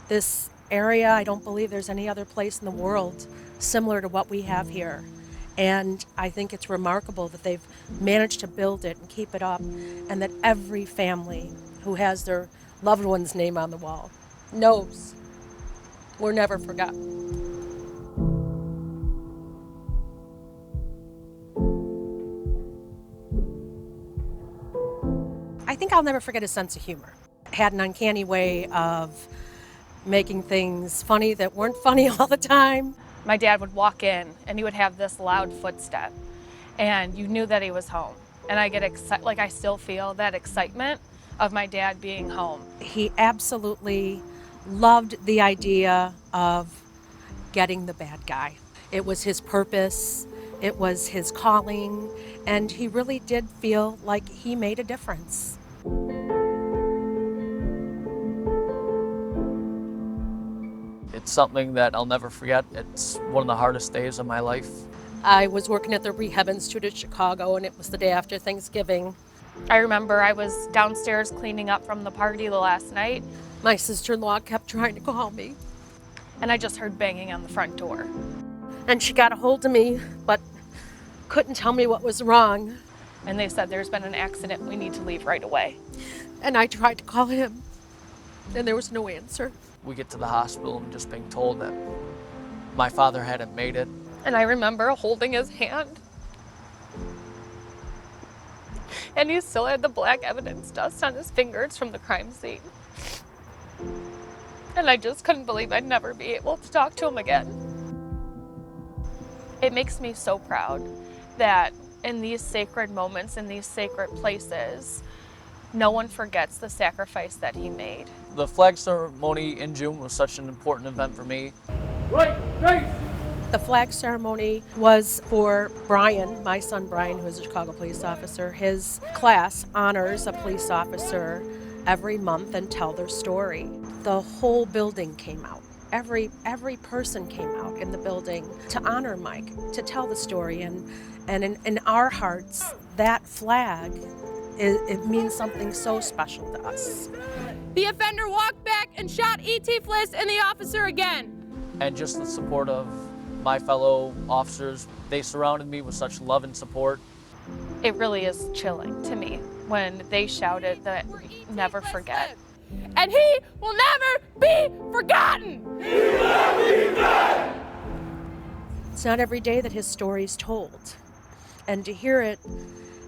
This area, I don't believe there's any other place in the world similar to what we have here. And I think it's remarkable that they've managed to build it and keep it up, and that every family who has their loved one's name on the wall knows we're never forgotten. I think I'll never forget his sense of humor. Had an uncanny way of making things funny that weren't funny all the time. My dad would walk in and he would have this loud footstep and you knew that he was home. And I get excited, like I still feel that excitement of my dad being home. He absolutely loved the idea of getting the bad guy. It was his purpose, it was his calling, and he really did feel like he made a difference. It's something that I'll never forget. It's one of the hardest days of my life. I was working at the Rehab Institute of Chicago, and it was the day after Thanksgiving. I remember I was downstairs cleaning up from the party the last night. My sister-in-law kept trying to call me, And I just heard banging on the front door. and she got a hold of me, but couldn't tell me what was wrong. And they said, there's been an accident, we need to leave right away. And I tried to call him, and there was no answer. We get to the hospital and just being told that my father hadn't made it. And I remember holding his hand. And he still had the black evidence dust on his fingers from the crime scene. And I just couldn't believe I'd never be able to talk to him again. It makes me so proud that in these sacred moments, in these sacred places, no one forgets the sacrifice that he made. The flag ceremony in June was such an important event for me. The flag ceremony was for Brian, my son Brian, who is a Chicago police officer. His class honors a police officer every month and tell their story. The whole building came out. Every person came out in the building to honor Mike, to tell the story. And in our hearts, that flag, it means something so special to us. The offender walked back and shot E.T. Fliss and the officer again. And just the support of my fellow officers, they surrounded me with such love and support. It really is chilling to me when they shouted that never forget. And he will never be forgotten. It's not every day that his story is told. And to hear it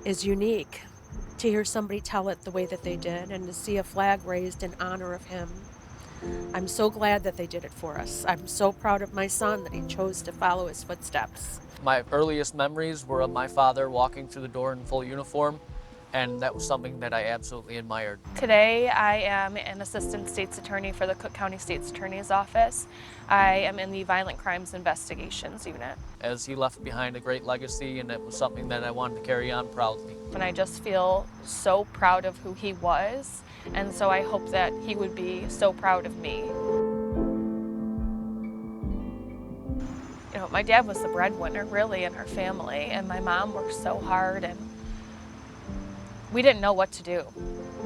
is unique. To hear somebody tell it the way that they did and to see a flag raised in honor of him. I'm so glad that they did it for us. I'm so proud of my son that he chose to follow his footsteps. My earliest memories were of my father walking through the door in full uniform, and that was something that I absolutely admired. Today, I am an assistant state's attorney for the Cook County State's Attorney's Office. I am in the Violent Crimes Investigations Unit. As he left behind a great legacy, and it was something that I wanted to carry on proudly. And I just feel so proud of who he was, and so I hope that he would be so proud of me. You know, my dad was the breadwinner, really, in our family, and my mom worked so hard, and we didn't know what to do,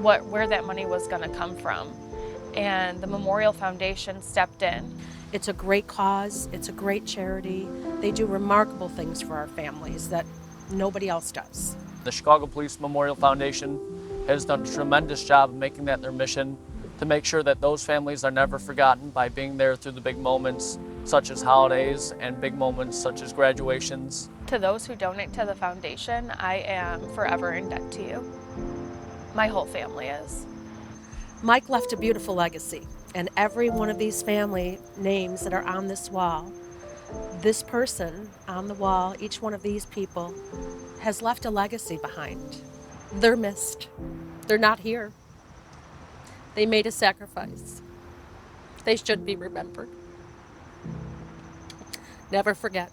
where that money was going to come from. And the Memorial Foundation stepped in. It's a great cause. It's a great charity. They do remarkable things for our families that nobody else does. The Chicago Police Memorial Foundation has done a tremendous job of making that their mission to make sure that those families are never forgotten by being there through the big moments such as holidays and big moments such as graduations. To those who donate to the foundation, I am forever in debt to you. My whole family is. Mike left a beautiful legacy, and every one of these family names that are on this wall, this person on the wall, each one of these people, has left a legacy behind. They're missed. They're not here. They made a sacrifice. They should be remembered. Never forget.